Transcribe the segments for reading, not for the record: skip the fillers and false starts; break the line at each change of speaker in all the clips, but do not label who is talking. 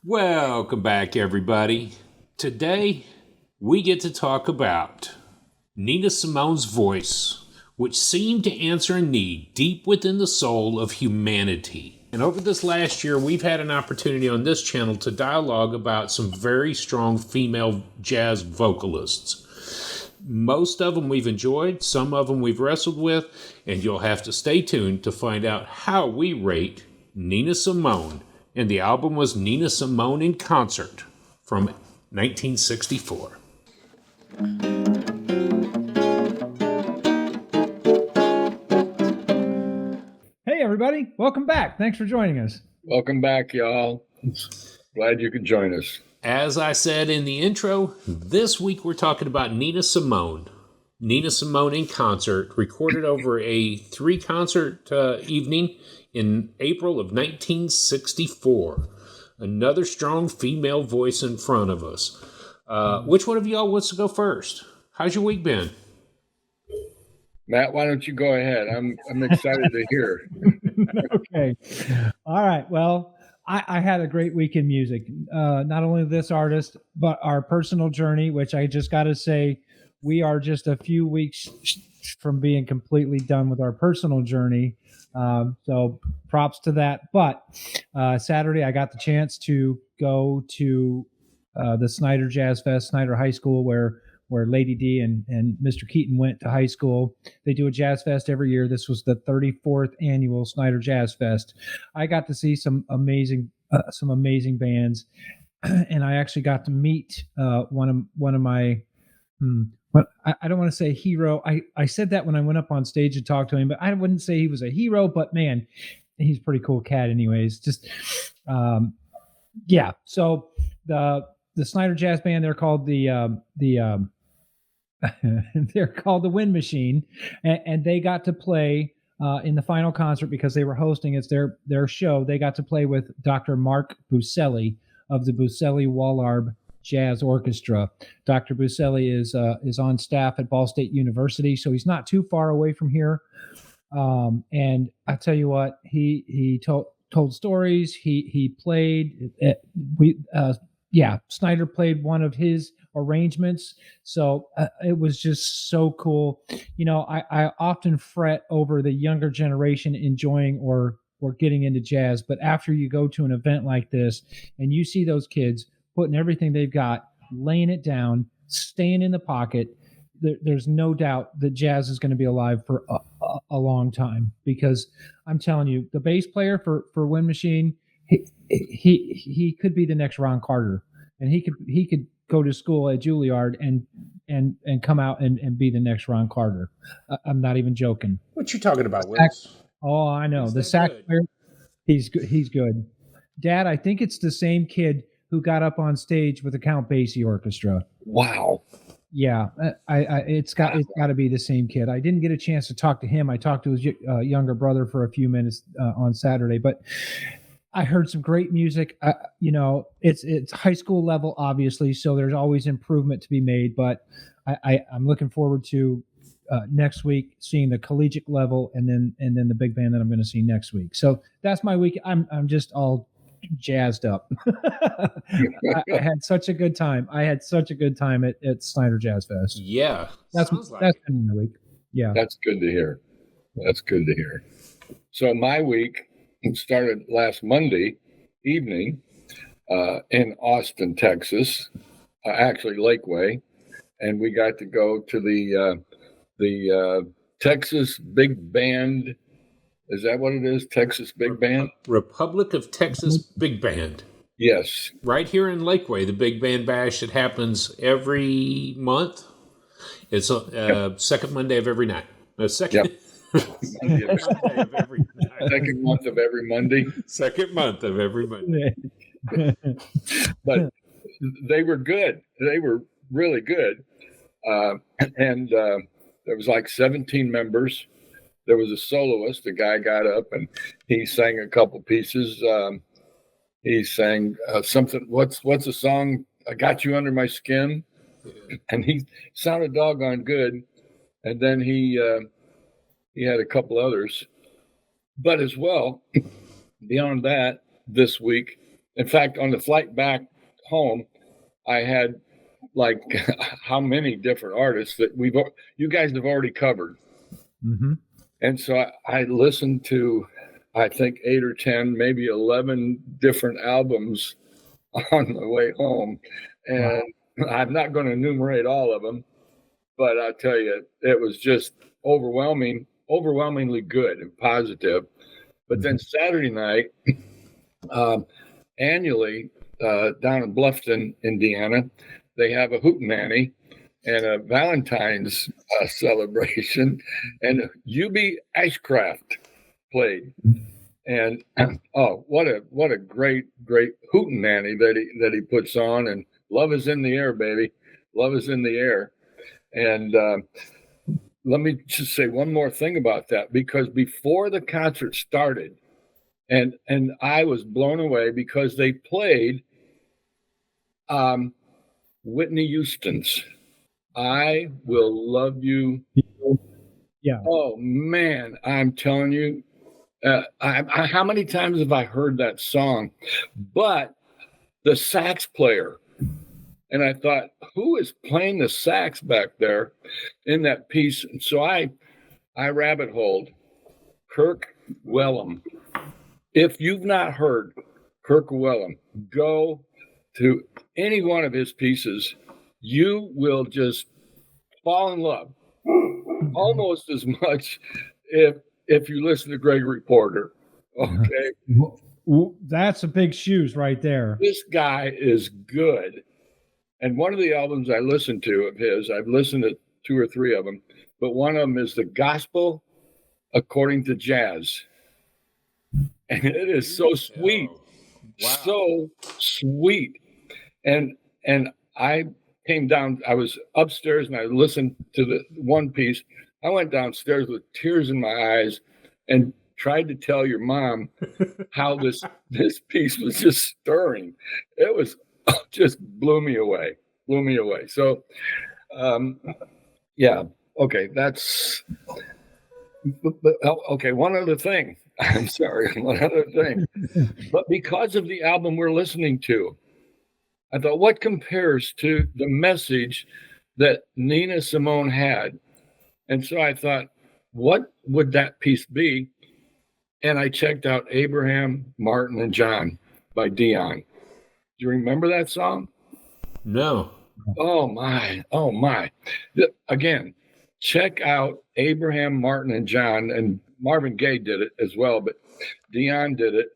Welcome back, everybody. Today, we get to talk about Nina Simone's voice, which seemed to answer a need deep within the soul of humanity. And over this last year, we've had an opportunity on this channel to dialogue about some very strong female jazz vocalists. Most of them we've enjoyed, some of them we've wrestled with, and you'll have to stay tuned to find out how we rate Nina Simone. And the album was Nina Simone In Concert from 1964.
Hey, everybody. Welcome back. Thanks for joining us.
Welcome back, y'all. Glad you could join us.
As I said in the intro, this week we're talking about Nina Simone. Nina Simone In Concert, recorded over a 3-concert evening in April of 1964. Another strong female voice in front of us. Which one of y'all wants to go first? How's your week been?
Matt, why don't you go ahead? I'm excited to hear.
Okay. All right. Well, I had a great week in music. Not only this artist, but our personal journey, which I just got to say, we are just a few weeks from being completely done with our personal journey. So props to that. But Saturday, I got the chance to go to the Snyder Jazz Fest, Snyder High School, where Lady D and Mr. Keaton went to high school. They do a jazz fest every year. This was the 34th annual Snyder Jazz Fest. I got to see some amazing bands, and I actually got to meet one of my. But I don't want to say hero. I said that when I went up on stage to talk to him, but I wouldn't say he was a hero. But man, he's a pretty cool cat, anyways. Just yeah. So the Snyder Jazz Band, they're called the they're called the Wind Machine, and they got to play in the final concert because they were hosting. It's their show. They got to play with Dr. Mark Buselli of the Buselli-Wallarb Jazz Orchestra. Dr. Buselli is on staff at Ball State University, so he's not too far away from here. And I tell you what, he told stories. He played. Snyder played one of his arrangements, so it was just so cool. You know, I often fret over the younger generation enjoying or getting into jazz, but after you go to an event like this and you see those kids putting everything they've got, laying it down, staying in the pocket, there's no doubt that jazz is going to be alive for a long time. Because I'm telling you, the bass player for Wind Machine, he could be the next Ron Carter, and he could go to school at Juilliard and come out and be the next Ron Carter. I'm not even joking.
What you talking about, Willis?
Oh, I know. The sax player, he's good. Dad, I think it's the same kid who got up on stage with the Count Basie Orchestra.
Wow.
Yeah, it's got to be the same kid. I didn't get a chance to talk to him. I talked to his younger brother for a few minutes on Saturday, but I heard some great music. You know, it's high school level, obviously, so there's always improvement to be made. But I'm looking forward to next week seeing the collegiate level, and then the big band that I'm going to see next week. So that's my week. I'm just all jazzed up. I had such a good time. At Snyder Jazz Fest.
Yeah,
that's been my week. Yeah,
that's good to hear. So my week started last Monday evening in Austin, Texas, actually Lakeway, and we got to go to the Texas Big Band. Is that what it is? Texas Big Band?
Republic of Texas Big Band.
Yes.
Right here in Lakeway, the Big Band Bash. It happens every month. It's second Monday of every night. Second
Monday of every night. Second month of every Monday.
Second month of every Monday.
But they were good. They were really good. And there was like 17 members. There was a soloist. The guy got up and he sang a couple pieces. He sang something. What's a song? I Got You Under My Skin, and he sounded doggone good. And then he had a couple others. But as well, beyond that, this week In fact, on the flight back home, I had like how many different artists that you guys have already covered.
Mm-hmm.
And so I listened to, I think 8 or 10, maybe 11 different albums on the way home. And I'm not going to enumerate all of them, but I'll tell you, it was just overwhelmingly good and positive. But then Saturday night, annually, down in Bluffton, Indiana, they have a hootenanny and a Valentine's celebration, and UB Ashcraft played. And what a great hootenanny that he puts on, and love is in the air, baby. Love is in the air. And let me just say one more thing about that, because before the concert started, and I was blown away because they played Whitney Houston's I Will Love You.
Yeah.
Oh, man, I'm telling you, how many times have I heard that song? But the sax player, and I thought, who is playing the sax back there in that piece? And so I rabbit holed Kirk Whalum. If you've not heard Kirk Whalum, go to any one of his pieces. You will just fall in love almost as much if you listen to Gregory Porter. Okay.
That's a big shoes right there.
This guy is good. And one of the albums I listened to of his, I've listened to 2 or 3 of them, but one of them is The Gospel According to Jazz. And it is so sweet. Wow. So sweet. And I came down, I was upstairs and I listened to the one piece. I went downstairs with tears in my eyes and tried to tell your mom how this piece was just stirring. It was just blew me away. So, yeah. Okay. Okay. One other thing. I'm sorry. One other thing. But because of the album we're listening to, I thought, what compares to the message that Nina Simone had? And so I thought, what would that piece be? And I checked out Abraham, Martin, and John by Dion. Do you remember that song?
No.
Oh, my. Again, check out Abraham, Martin, and John. And Marvin Gaye did it as well, but Dion did it.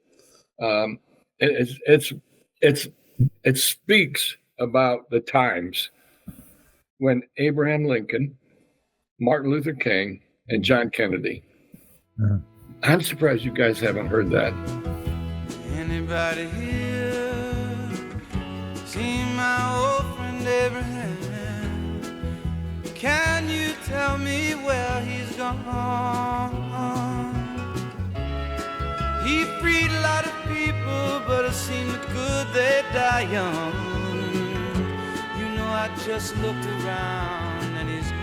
It speaks about the times when Abraham Lincoln, Martin Luther King, and John Kennedy. Uh-huh. I'm surprised you guys haven't heard that.
Anybody here seen my old friend Abraham? Can you tell me where he's gone? He freed a lot of people, but it seemed good they die young. You know, I just looked around and he's gone.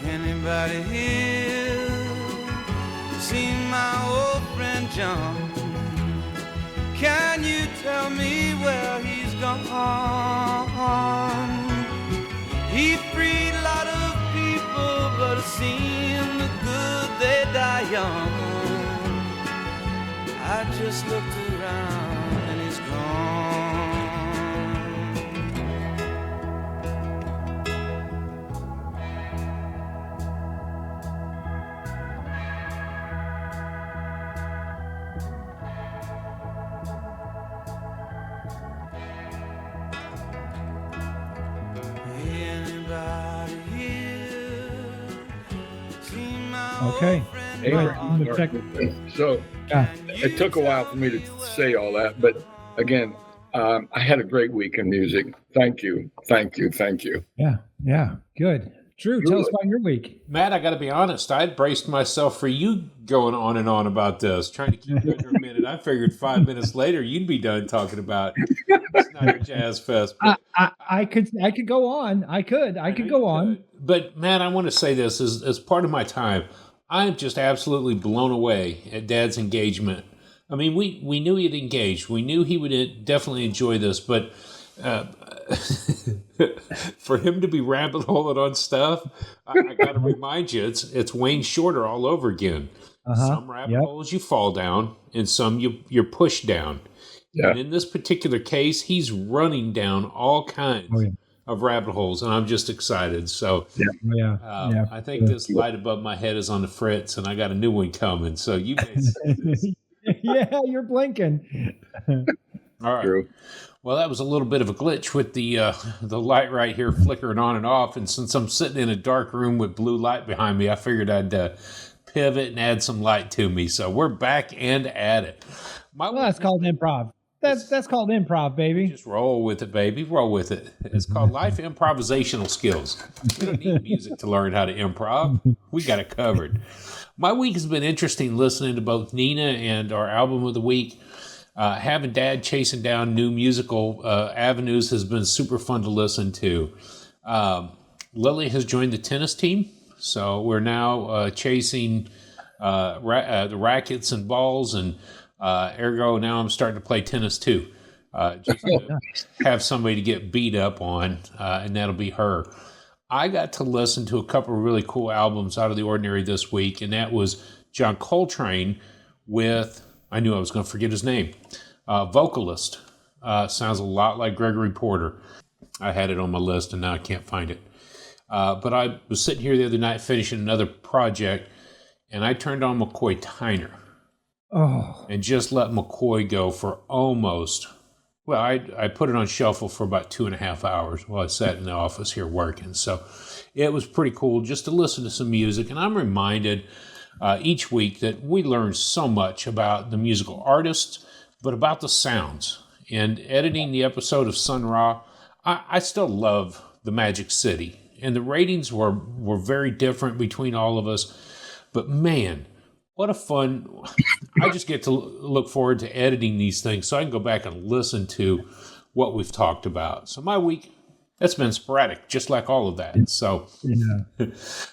Anybody here seen my old friend John? Can you tell me where he's gone? He freed a lot of people, but it seemed good they die young. I just looked around and he's gone.
Okay.
So it took a while for me to say all that, but again, I had a great week in music. Thank you.
Yeah, good. True. Tell us about your week.
Matt, I got to be honest. I braced myself for you going on and on about this, trying to keep you under a minute. I figured 5 minutes later you'd be done talking about Snyder Jazz Fest.
I could go on. I could go on.
But Matt, I want to say this as part of my time. I'm just absolutely blown away at Dad's engagement. I mean, we knew he'd engaged. We knew he would definitely enjoy this, but for him to be rabbit holing on stuff, I got to remind you, it's Wayne Shorter all over again. Some rabbit holes you fall down, and some you're pushed down. Yeah. And in this particular case, he's running down all kinds of rabbit holes, and I'm just excited. So I think this light above my head is on the fritz, and I got a new one coming. So you guys see this.
Yeah, you're blinking.
All right. True. Well, that was a little bit of a glitch with the light right here flickering on and off. And since I'm sitting in a dark room with blue light behind me, I figured I'd pivot and add some light to me. So we're back and at it.
That's called improv. That's called improv, baby.
Just roll with it, baby. Roll with it. It's called life improvisational skills. We don't need music to learn how to improv. We got it covered. My week has been interesting listening to both Nina and our album of the week. Having Dad chasing down new musical avenues has been super fun to listen to. Lily has joined the tennis team, so we're now chasing the rackets and balls, and ergo now I'm starting to play tennis too. Just to have somebody to get beat up on, and that'll be her. I got to listen to a couple of really cool albums out of the ordinary this week, and that was John Coltrane with, I knew I was going to forget his name, vocalist. Sounds a lot like Gregory Porter. I had it on my list, and now I can't find it. But I was sitting here the other night finishing another project, and I turned on McCoy Tyner. And just let McCoy go for almost, well, I put it on shuffle for about 2.5 hours while I sat in the office here working. So it was pretty cool just to listen to some music. And I'm reminded each week that we learn so much about the musical artists, but about the sounds. And editing the episode of Sun Ra, I still love the Magic City. And the ratings were very different between all of us. But man, what a fun, I just get to look forward to editing these things so I can go back and listen to what we've talked about. So my week, that's been sporadic, just like all of that. So,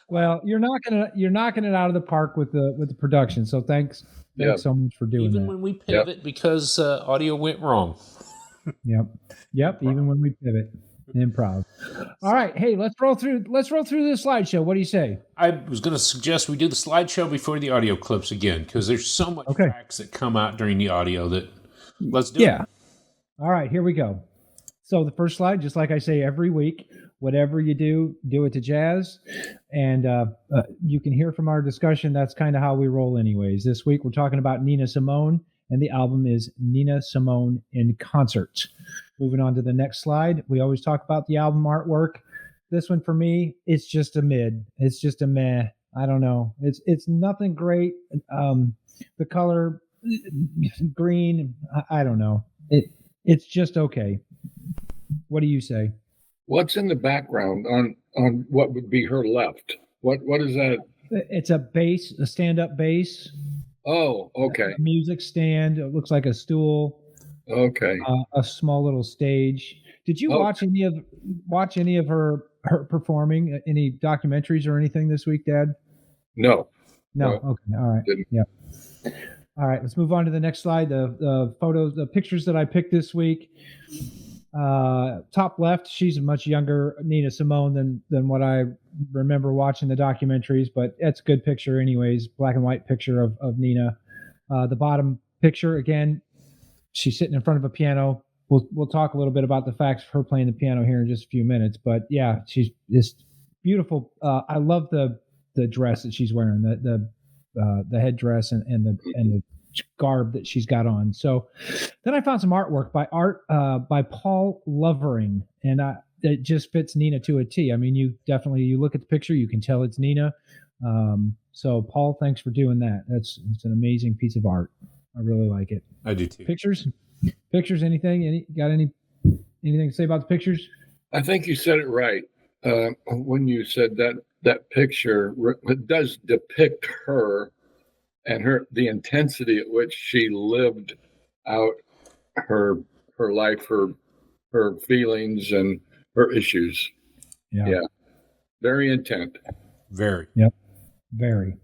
well, you're knocking it out of the park with the production. So thanks so much for doing that.
Even when we pivot because audio went wrong.
Yep. Even when we pivot. Improv. All right. Hey, let's roll through the slideshow. What do you say?
I was going to suggest we do the slideshow before the audio clips again, because there's so much tracks that come out during the audio that let's do it.
All right, here we go. So the first slide, just like I say every week, whatever you do it to jazz. And you can hear from our discussion, that's kind of how we roll anyways. This week we're talking about Nina Simone, and the album is Nina Simone In Concert. Moving on to the next slide, we always talk about the album artwork. This one for me, it's just a mid. It's just a meh. I don't know. It's nothing great. The color green, I don't know. It's just okay. What do you say?
What's in the background on what would be her left? What is that?
It's a bass, a stand-up bass.
Oh, okay.
A music stand. It looks like a stool.
Okay.
A small little stage. Did you watch any of her performing? Any documentaries or anything this week, Dad?
No.
Okay. All right.
Didn't.
Yeah. All right. Let's move on to the next slide. The photos, the pictures that I picked this week. Top left, she's a much younger Nina Simone than what I remember watching the documentaries, but it's a good picture anyways. Black and white picture of Nina. The bottom picture, again, she's sitting in front of a piano. We'll talk a little bit about the facts of her playing the piano here in just a few minutes, but yeah, she's just beautiful. I love the dress that she's wearing, the headdress and the garb that she's got on. So then I found some artwork by Paul Lovering, and it just fits Nina to a T. I mean, you look at the picture, you can tell it's Nina. So Paul, thanks for doing that. It's an amazing piece of art. I really like it.
I do too.
Pictures, anything? Anything to say about the pictures?
I think you said it right. when you said that picture, it does depict her and the intensity at which she lived out her life, her feelings and her issues. Yeah. Very intent.
Very.
Yep. Very.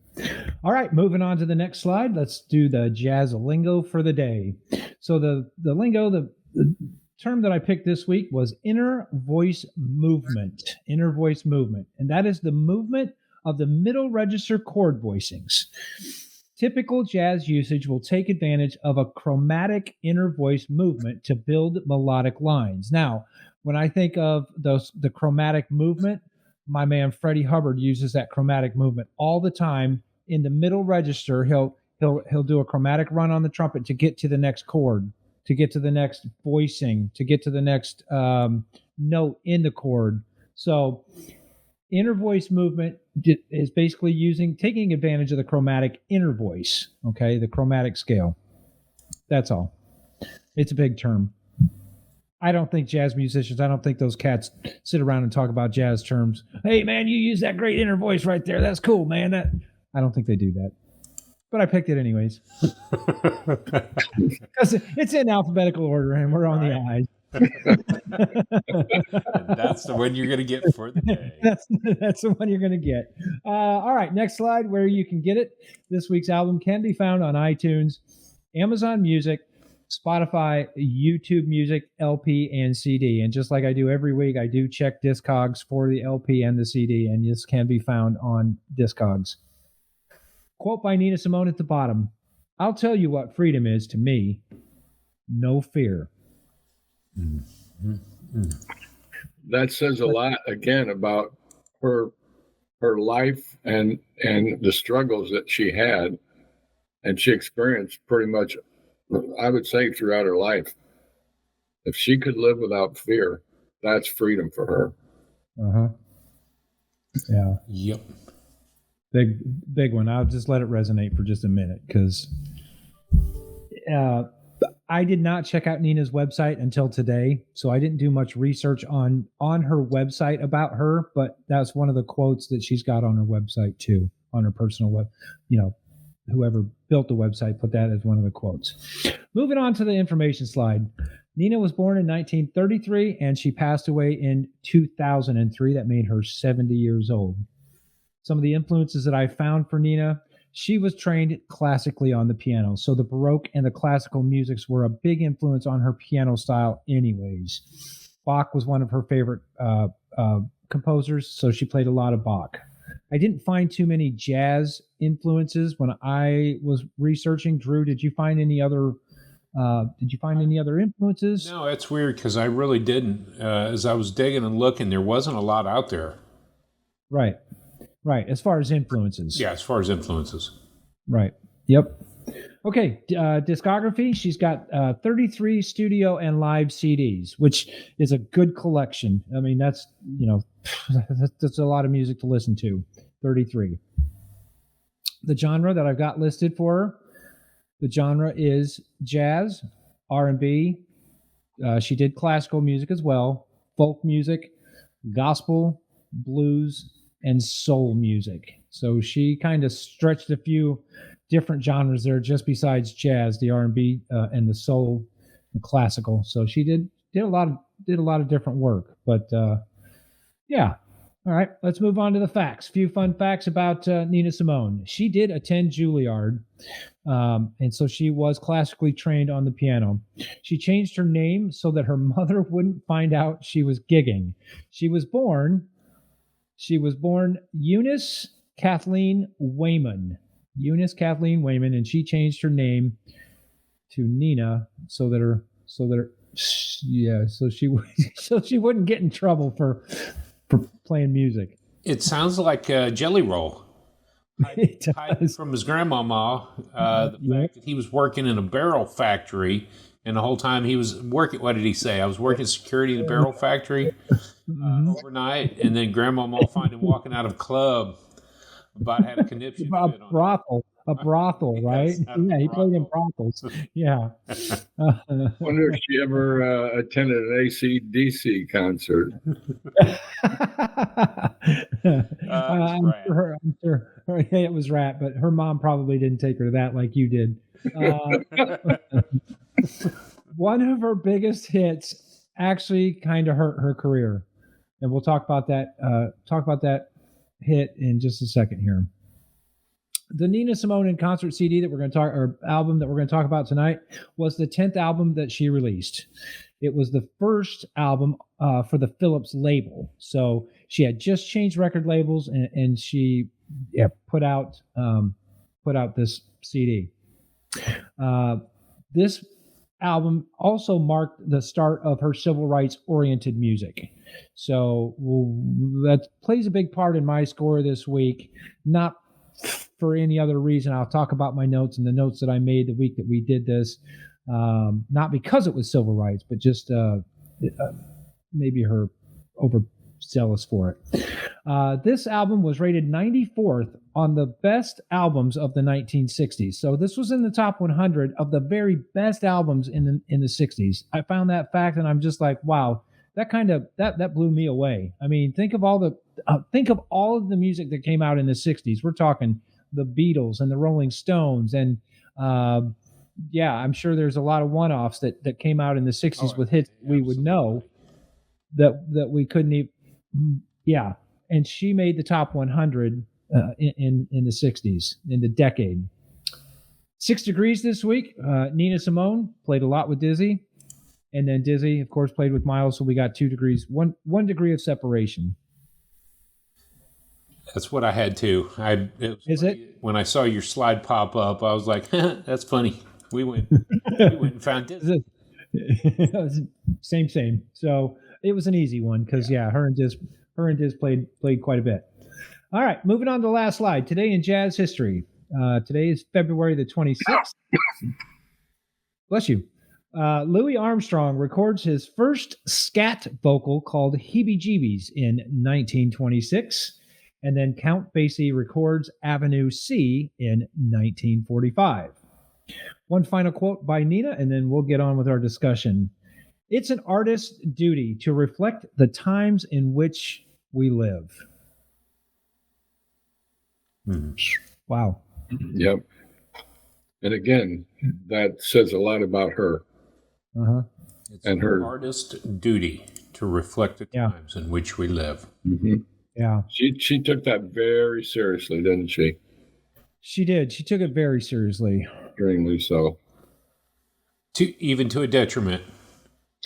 All right, moving on to the next slide. Let's do the jazz lingo for the day. So the lingo, the term that I picked this week was inner voice movement. Inner voice movement. And that is the movement of the middle register chord voicings. Typical jazz usage will take advantage of a chromatic inner voice movement to build melodic lines. Now, when I think of the chromatic movement, my man Freddie Hubbard uses that chromatic movement all the time. In the middle register, he'll do a chromatic run on the trumpet to get to the next chord, to get to the next voicing, to get to the next note in the chord. So inner voice movement is basically taking advantage of the chromatic inner voice, okay, the chromatic scale. That's all. It's a big term. I don't think jazz musicians, I don't think those cats sit around and talk about jazz terms. Hey, man, you use that great inner voice right there. That's cool, man. I don't think they do that. But I picked it anyways. Because it's in alphabetical order and we're on the eyes.
And that's the one you're going to get for the day.
That's the one you're going to get. All right, next slide, where you can get it. This week's album can be found on iTunes, Amazon Music, Spotify, YouTube Music, LP, and CD. And just like I do every week, I do check Discogs for the LP and the CD, and this can be found on Discogs. Quote by Nina Simone at the bottom. I'll tell you what freedom is to me. No fear.
That says a lot, again, about her life and the struggles that she had and she experienced pretty much, I would say, throughout her life. If she could live without fear, that's freedom for her.
Uh-huh. Yeah.
Yep.
Big one. I'll just let it resonate for just a minute because I did not check out Nina's website until today, so I didn't do much research on her website about her, but that's one of the quotes that she's got on her website too, on her personal web. Whoever built the website put that as one of the quotes. Moving on to the information slide. Nina was born in 1933 and she passed away in 2003. That made her 70 years old. Some of the influences that I found for Nina: she was trained classically on the piano, so the Baroque and the classical musics were a big influence on her piano style anyways. Bach was one of her favorite composers, so she played a lot of Bach. I didn't find too many jazz influences when I was researching. Drew, did you find any other influences?
No, it's weird because I really didn't. As I was digging and looking, there wasn't a lot out there.
Right. As far as influences.
Yeah, as far as influences.
Right. Yep. Okay. Discography. She's got 33 studio and live CDs, which is a good collection. I mean, that's a lot of music to listen to. 33. The genre that I've got listed for her, the genre is jazz, R&B. She did classical music as well, folk music, gospel, blues, and soul music. So she kind of stretched a few different genres there, just besides jazz, the R&B, and the soul, and classical. So she did a lot of different work. But yeah. All right, let's move on to the facts. A few fun facts about Nina Simone. She did attend Juilliard, and so she was classically trained on the piano. She changed her name so that her mother wouldn't find out she was gigging. She was born Eunice Kathleen Wayman. And she changed her name to Nina so she wouldn't get in trouble for playing music.
It sounds like a jelly roll.
It does.
Hiding from his grandmama, the fact that he was working in a barrel factory, and the whole time he was working, what did he say? I was working security in the barrel factory overnight, and then grandmama find him walking out of a club About had a conniption fit on it.
A brothel, right?
Yes,
Yeah, he played in
brothel.
brothels. Yeah.
Wonder if she ever attended an AC/DC concert.
I'm sure yeah, it was Rat, but her mom probably didn't take her to that like you did. One of her biggest hits actually kind of hurt her career, and we'll talk about that hit in just a second here. The Nina Simone In Concert CD that we're going to talk, or album that we're going to talk about tonight, was the 10th album that she released. It was the first album for the Philips label. So she had just changed record labels, and she put out this CD. This album also marked the start of her civil rights oriented music. So that plays a big part in my score this week. Not for any other reason. I'll talk about my notes and the notes that I made the week that we did this. Not because it was civil rights, but just maybe her overzealous for it. This album was rated 94th on the best albums of the 1960s. So this was in the top 100 of the very best albums in the 60s. I found that fact, and I'm just like, wow, that blew me away. I mean, think of all of the music that came out in the 60s. We're talking the Beatles and the Rolling Stones, and I'm sure there's a lot of one-offs that came out in the 60s with hits we would know that we couldn't even. Yeah, and she made the top 100 in the 60s, in the decade. 6 Degrees this week. Nina Simone played a lot with Dizzy, and then Dizzy, of course, played with Miles. So we got 2 degrees, one degree of separation.
That's what I had too.
Is it?
When I saw your slide pop up, I was like, "That's funny." We went and found Dizzy.
Same. So it was an easy one because her and Diz played quite a bit. All right, moving on to the last slide. Today in jazz history. Today is February the 26th. Bless you. Louis Armstrong records his first scat vocal called Heebie Jeebies in 1926. And then Count Basie records Avenue C in 1945. One final quote by Nina, and then we'll get on with our discussion. It's an artist's duty to reflect the times in which we live. Wow.
Yep. And again, that says a lot about her.
It's
and her
artist's duty to reflect the times in which we live.
Mm-hmm.
Yeah.
She took that very seriously, didn't she?
She did. She took it very seriously.
Extremely so.
Even to a detriment.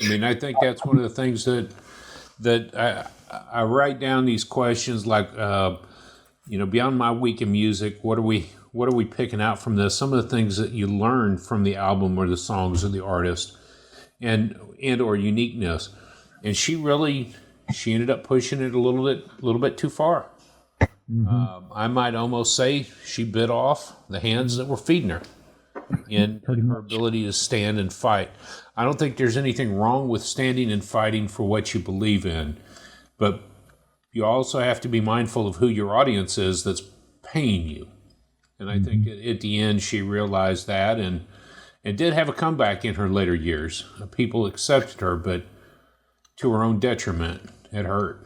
I mean, I think that's one of the things that I write down these questions like, beyond my week in music, what are we picking out from this? Some of the things that you learn from the album or the songs of the artist and or uniqueness. And she ended up pushing it a little bit too far. Mm-hmm. I might almost say she bit off the hands that were feeding her in her ability to stand and fight. I don't think there's anything wrong with standing and fighting for what you believe in, but you also have to be mindful of who your audience is that's paying you. And I think at the end she realized that and did have a comeback in her later years. People accepted her, but to her own detriment. It hurt.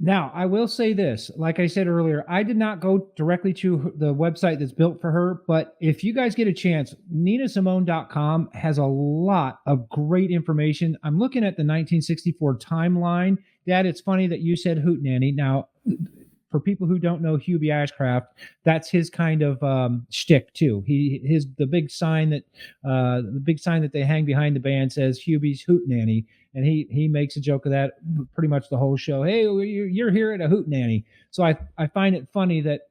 Now, I will say this. Like I said earlier, I did not go directly to the website that's built for her, but if you guys get a chance, ninasimone.com has a lot of great information. I'm looking at the 1964 timeline. Dad, it's funny that you said hootenanny. Now, for people who don't know Hubie Ashcraft, that's his kind of shtick too. The big sign that they hang behind the band says Hubie's hootenanny. And he makes a joke of that pretty much the whole show. Hey, you're here at a hootenanny. So I find it funny that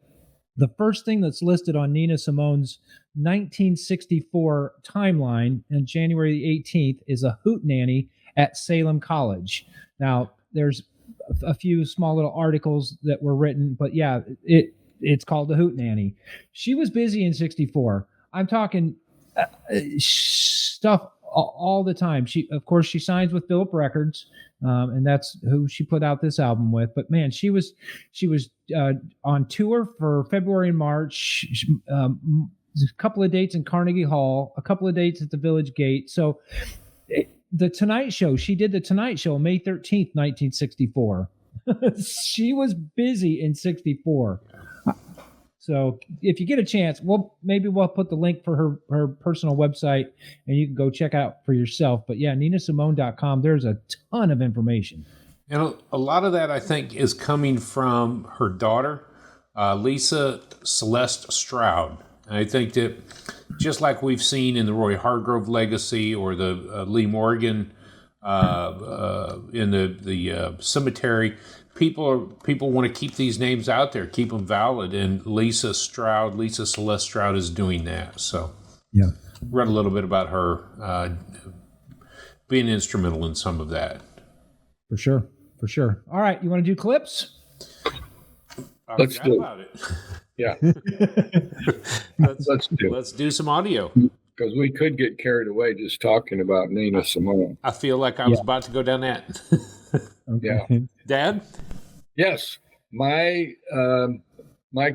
the first thing that's listed on Nina Simone's 1964 timeline on January the 18th is a hootenanny at Salem College. Now, there's a few small little articles that were written, but yeah, it's called the hootenanny. She was busy in 64. I'm talking stuff all the time. She signs with Philip Records, and that's who she put out this album with. But man, she was on tour for February and March. A couple of dates in Carnegie Hall, a couple of dates at the Village Gate. So the Tonight Show, she did the Tonight Show May 13th, 1964. She was busy in 64. So if you get a chance, maybe we'll put the link for her personal website and you can go check out for yourself. But yeah, ninasimone.com, there's a ton of information.
And a lot of that, I think, is coming from her daughter, Lisa Celeste Stroud. And I think that just like we've seen in the Roy Hargrove legacy or the Lee Morgan in the cemetery, people want to keep these names out there, keep them valid, and Lisa Celeste Stroud is doing that. So,
yeah,
read a little bit about her being instrumental in some of that.
For sure. All right, you want to do clips?
Let's do
about it.
Yeah,
let's do some audio.
Because we could get carried away just talking about Nina Simone.
I feel like I was about to go down that.
Okay.
Yeah.
Dad?
Yes. My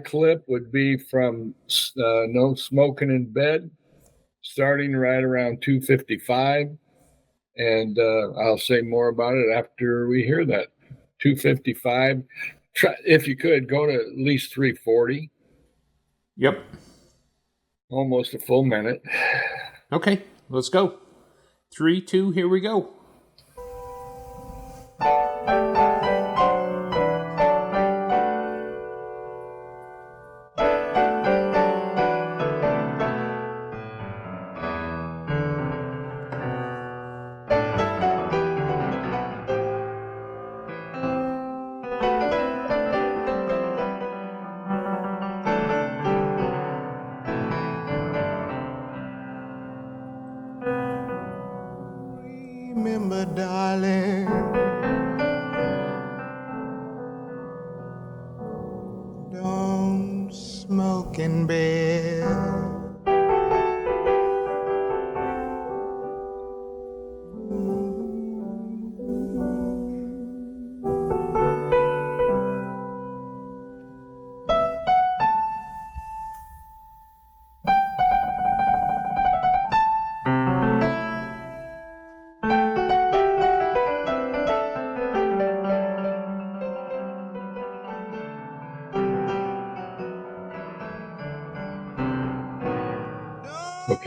clip would be from No Smoking in Bed, starting right around 2:55. And I'll say more about it after we hear that. 2:55. If you could, go to at least 3:40.
Yep.
Almost a full minute.
Okay, let's go. 3, 2, here we go.
Remember, darling, don't smoke in bed.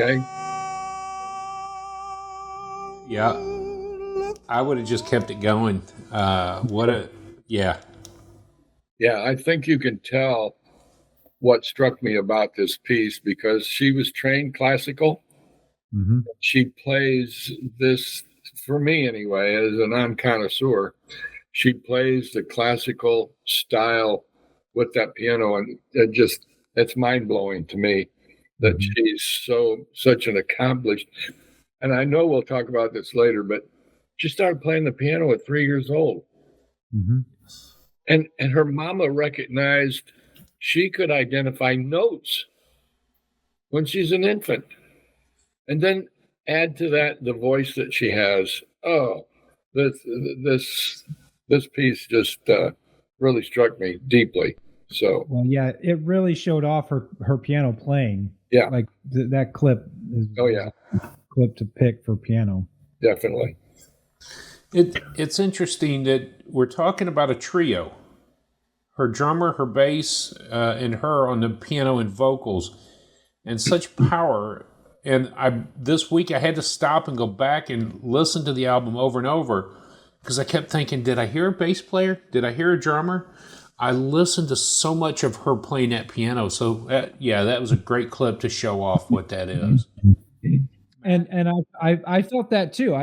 Okay.
Yeah, I would have just kept it going. Yeah,
I think you can tell what struck me about this piece because she was trained classical.
Mm-hmm.
She plays this, for me anyway, as a non-connoisseur, she plays the classical style with that piano, and it's mind-blowing to me that she's such an accomplished, and I know we'll talk about this later, but she started playing the piano at 3 years old.
Mm-hmm.
And her mama recognized she could identify notes when she's an infant. And then add to that the voice that she has. Oh, this piece just really struck me deeply. So,
well, yeah, it really showed off her piano playing.
Yeah,
like that clip is clip to pick for piano.
Definitely.
It's interesting that we're talking about a trio. Her drummer, her bass, and her on the piano and vocals, and such power. And this week I had to stop and go back and listen to the album over and over because I kept thinking, did I hear a bass player? Did I hear a drummer? I listened to so much of her playing that piano. So that was a great clip to show off what that is.
And I felt that too.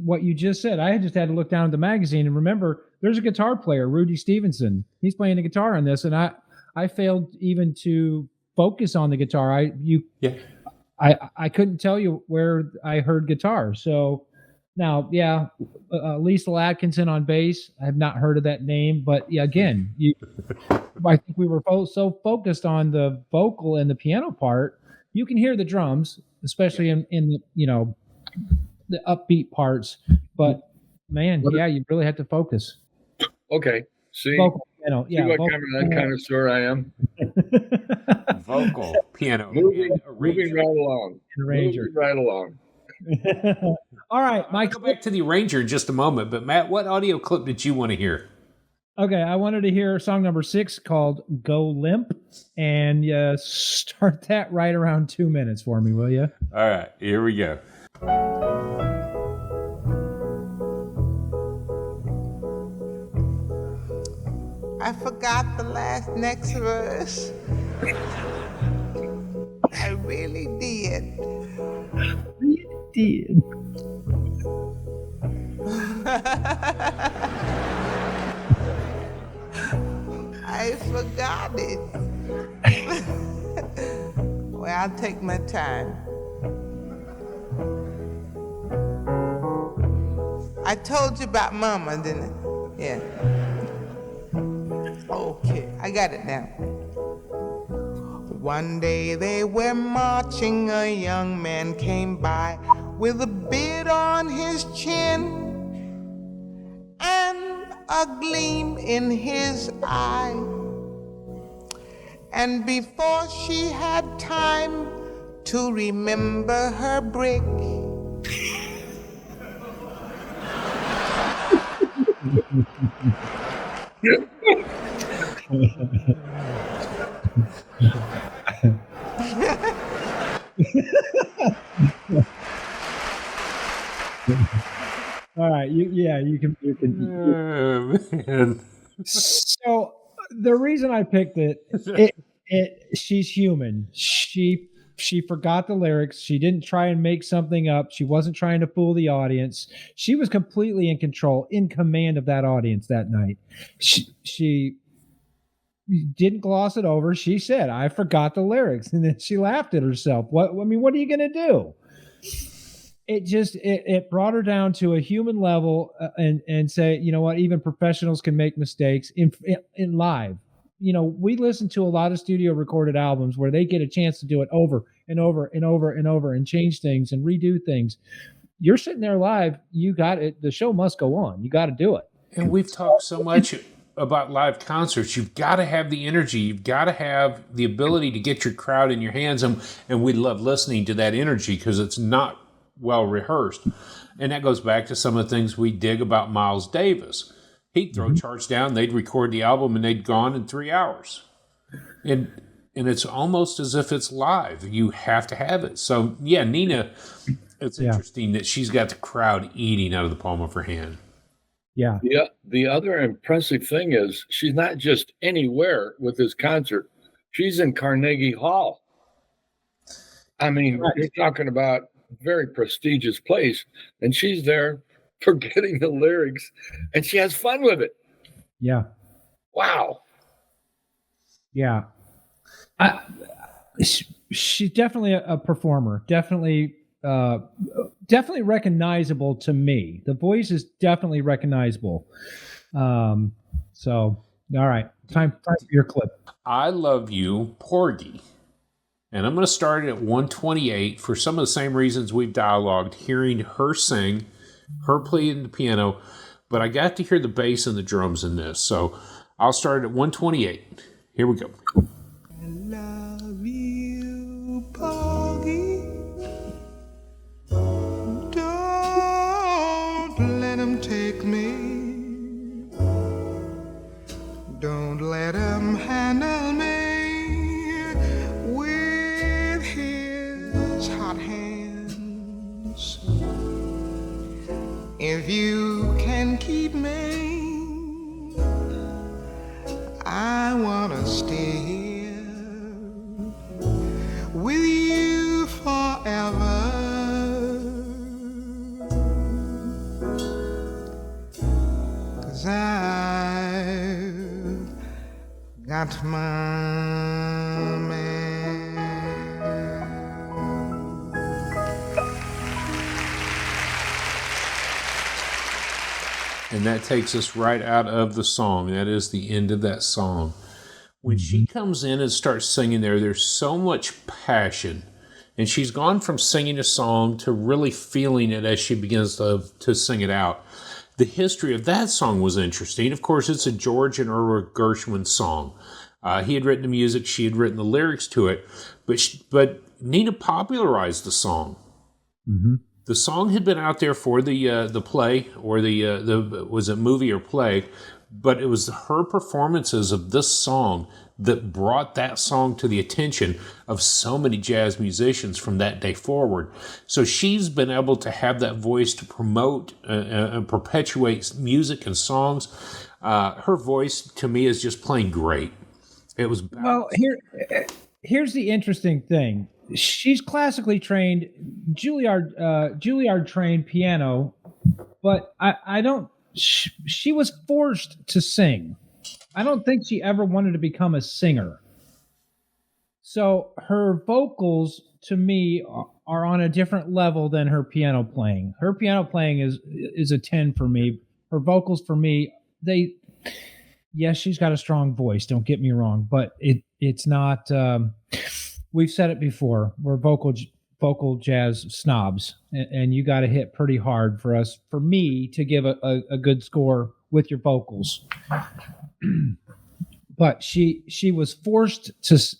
What you just said, I just had to look down at the magazine and remember there's a guitar player, Rudy Stevenson. He's playing the guitar on this, and I failed even to focus on the guitar. I couldn't tell you where I heard guitar. So now, Lisle Atkinson on bass. I have not heard of that name, but again, I think we were so focused on the vocal and the piano part. You can hear the drums, especially in the upbeat parts, but Man, yeah, you really have to focus.
Okay. See?
Vocal piano.
See
Yeah,
what
vocal
kind of that connoisseur I am?
Vocal, piano,
Moving
and arranger.
right along.
Arranger.
Moving right along.
All right, Mike.
I'll go back to the arranger in just a moment, but Matt, what audio clip did you want to hear?
Okay, I wanted to hear song number 6 called "Go Limp," and start that right around 2 minutes for me, will you?
All right, here we go.
I forgot the next verse. I really did. I forgot it. Well, I'll take my time. I told you about Mama, didn't I? Yeah. Okay, I got it now. One day they were marching, a young man came by with a beard on his chin and a gleam in his eye. And before she had time to remember her brick,
All right, you can.
Man.
So the reason I picked it, she's human. She forgot the lyrics. She didn't try and make something up. She wasn't trying to fool the audience. She was completely in control, in command of that audience that night. She didn't gloss it over. She said, "I forgot the lyrics," and then she laughed at herself. What are you going to do? It brought her down to a human level and say, you know what, even professionals can make mistakes in live. You know, we listen to a lot of studio recorded albums where they get a chance to do it over and over and over and over and change things and redo things. You're sitting there live. You got it. The show must go on. You got to do it.
And we've talked so much about live concerts. You've got to have the energy. You've got to have the ability to get your crowd in your hands. And we love listening to that energy because it's not well rehearsed. And that goes back to some of the things we dig about Miles Davis. He'd throw charts down, they'd record the album, and they'd gone in 3 hours. And it's almost as if it's live. You have to have it. So, yeah, Nina, it's interesting that she's got the crowd eating out of the palm of her hand.
Yeah.
The other impressive thing is she's not just anywhere with this concert. She's in Carnegie Hall. I mean, You're talking about a very prestigious place, and she's there forgetting the lyrics, and she has fun with it.
Yeah.
Wow.
Yeah. She's definitely a performer. Definitely recognizable to me. The voice is definitely recognizable. So, all right, time for your clip.
I Love You, Porgy. And I'm going to start it at 128 for some of the same reasons we've dialogued, hearing her sing, her playing the piano, but I got to hear the bass and the drums in this. So I'll start at 128. Here we go.
I love you, Porgy. Don't let him take me. Don't let him handle me with his hot hands. If you can keep me, I wanna stay here with you forever. 'Cause I've got my man.
And that takes us right out of the song. That is the end of that song. When she comes in and starts singing there's so much passion. And she's gone from singing a song to really feeling it as she begins to sing it out. the history of that song was interesting. Of course, it's a George and Erwin Gershwin song. He had written the music, she had written the lyrics to it, but Nina popularized the song.
Mm-hmm.
The song had been out there for the play, or the was it movie or play, but it was her performances of this song that brought that song to the attention of so many jazz musicians from that day forward. So she's been able to have that voice to promote and perpetuate music and songs. Her voice, to me, is just plain great. It was
well. Here's the interesting thing. She's classically trained, Juilliard trained piano, but I don't. She was forced to sing. I don't think she ever wanted to become a singer. So her vocals, to me, are on a different level than her piano playing. Her piano playing is a 10 for me. Her vocals, for me, yes, she's got a strong voice. Don't get me wrong, but it's not. We've said it before. We're vocal jazz snobs, and you got to hit pretty hard for me to give a good score with your vocals. But she was forced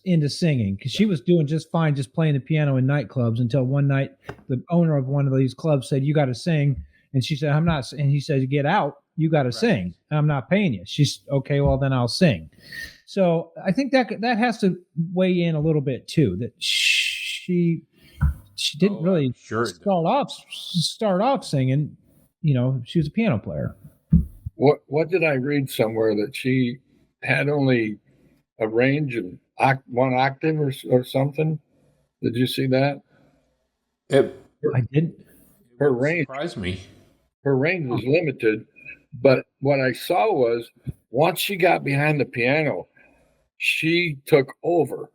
into singing, because she was doing just fine just playing the piano in nightclubs, until one night the owner of one of these clubs said, "You got to sing," and she said, "I'm not," and he said, "Get out, you got to sing. I'm not paying you." She's okay, well then I'll sing. So I think that has to weigh in a little bit too, that she didn't really start off singing. She was a piano player.
What did I read somewhere, that she had only a range of one octave or something? Did you see that?
I didn't.
Her range
surprised me.
Her range was limited, but what I saw was, once she got behind the piano, she took over,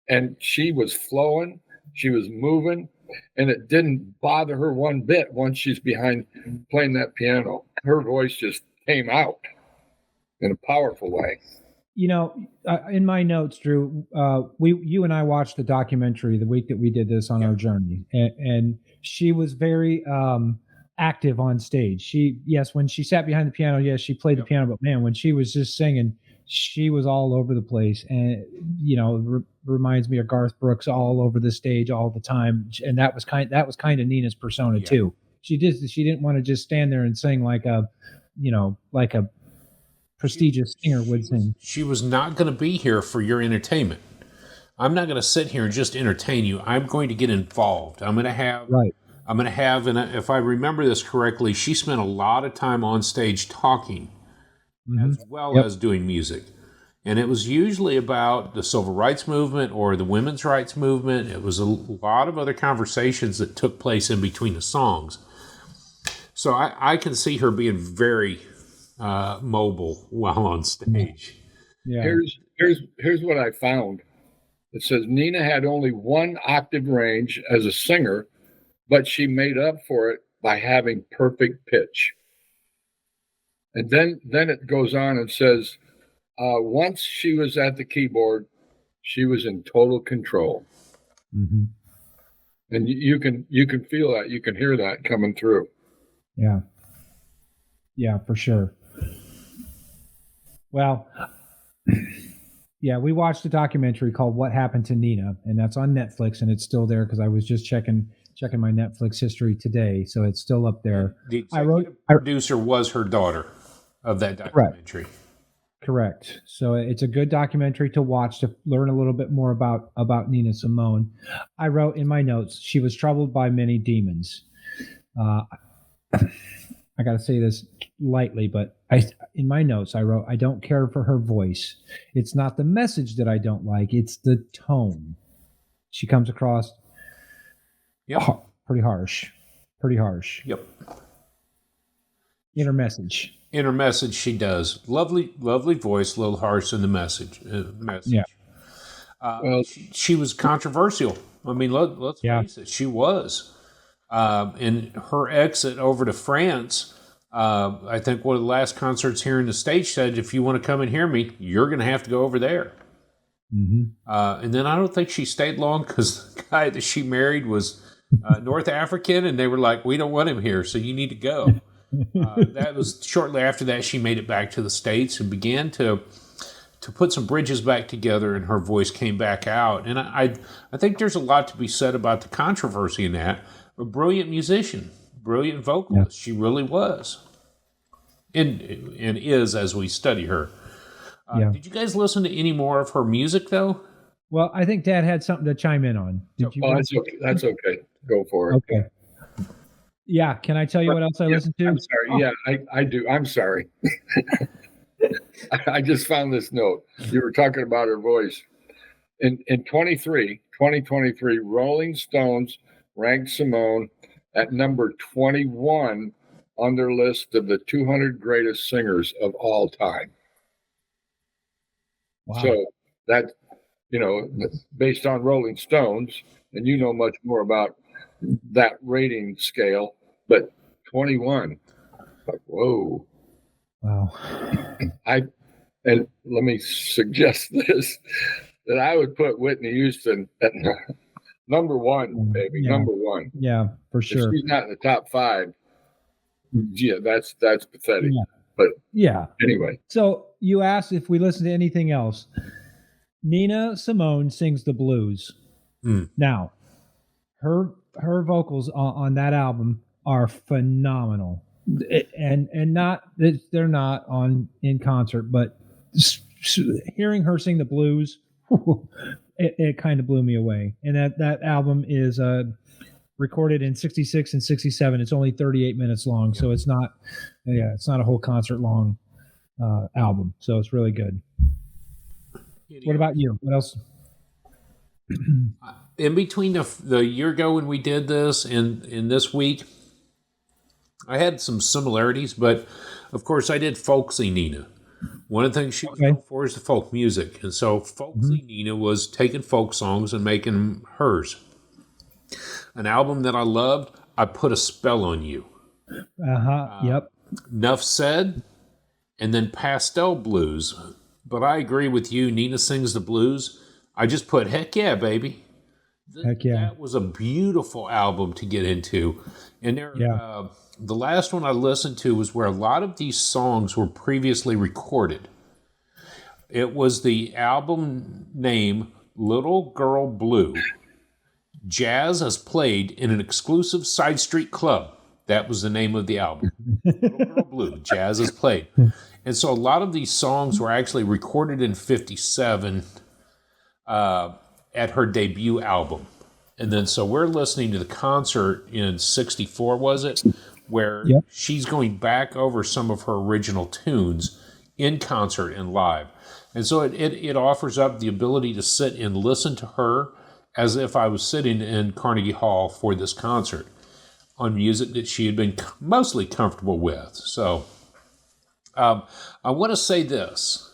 and she was flowing, she was moving, and it didn't bother her one bit once she's behind playing that piano. Her voice just came out in a powerful way.
In my notes, Drew, you and I watched the documentary the week that we did this on our journey, and she was very active on stage. When she sat behind the piano, yes, she played the piano, but man, when she was just singing, she was all over the place, and reminds me of Garth Brooks, all over the stage all the time, and that was kind of Nina's persona too. She didn't want to just stand there and sing like a prestigious singer would sing.
She was not going to be here for your entertainment. I'm not going to sit here and just entertain you. I'm going to get involved. I'm going to have, and if I remember this correctly, she spent a lot of time on stage talking, as well as doing music. And it was usually about the civil rights movement or the women's rights movement. It was a lot of other conversations that took place in between the songs. So I can see her being very mobile while on stage.
Yeah.
Here's what I found. It says Nina had only one octave range as a singer, but she made up for it by having perfect pitch. And then it goes on and says, once she was at the keyboard, she was in total control.
Mm-hmm.
And you can feel that, you can hear that coming through.
Yeah, for sure. Well, we watched a documentary called "What Happened to Nina," and that's on Netflix, and it's still there because I was just checking my Netflix history today, so it's still up there.
The producer was her daughter of that documentary.
Correct. So it's a good documentary to watch to learn a little bit more about Nina Simone. I wrote in my notes, she was troubled by many demons. I got to say this lightly, but in my notes, I wrote, I don't care for her voice. It's not the message that I don't like. It's the tone. She comes across pretty harsh.
Yep.
Inner message,
she does. Lovely voice, a little harsh in the message.
Yeah.
She was controversial. I mean, let's face it, she was. And her exit over to France, I think one of the last concerts here in the States said, if you want to come and hear me, you're going to have to go over there.
Mm-hmm.
And then I don't think she stayed long, because the guy that she married was North African, and they were like, we don't want him here, so you need to go. That was shortly after that she made it back to the States and began to put some bridges back together, and her voice came back out. And I think there's a lot to be said about the controversy in that. A brilliant musician, brilliant vocalist, she really was, and is as we study her. Did you guys listen to any more of her music though?
Well, I think Dad had something to chime in on. Did you?
That's okay. That's okay. Go for it.
Okay. Yeah. Can I tell you what else I listened to?
I'm sorry. Yeah, I do. I'm sorry. I just found this note. You were talking about her voice. In 2023, Rolling Stones ranked Simone at number 21 on their list of the 200 greatest singers of all time.
Wow.
So that, based on Rolling Stones, and you know much more about that rating scale, but 21, like, whoa.
Wow.
And let me suggest this, that I would put Whitney Houston at number one, baby, number one.
Yeah, for sure.
If she's not in the top 5, yeah, that's pathetic.
Yeah.
But
yeah.
Anyway.
So you asked if we listen to anything else. Nina Simone sings the blues. Now, her vocals on that album are phenomenal. And not that they're not in concert, but hearing her sing the blues, it kind of blew me away. And that album is recorded in 66 and 67. It's only 38 minutes long, so it's not a whole concert long album. So it's really good. What about you? What else?
In between the year ago when we did this and this week, I had some similarities, but of course I did folksy Nina. One of the things she was known for is the folk music. And so folksy Nina was taking folk songs and making hers. An album that I loved, I Put a Spell on You.
Yep.
Nuff Said, and then Pastel Blues. But I agree with you, Nina sings the blues. I just put, heck yeah, baby.
Heck yeah.
That was a beautiful album to get into. And the last one I listened to was where a lot of these songs were previously recorded. It was the album name Little Girl Blue. Jazz as played in an exclusive side street club. That was the name of the album. Little Girl Blue, Jazz as played. And so a lot of these songs were actually recorded in 57 at her debut album. And then so we're listening to the concert in 64, was it? Where she's going back over some of her original tunes in concert and live. And so it offers up the ability to sit and listen to her as if I was sitting in Carnegie Hall for this concert on music that she had been mostly comfortable with. So I want to say this.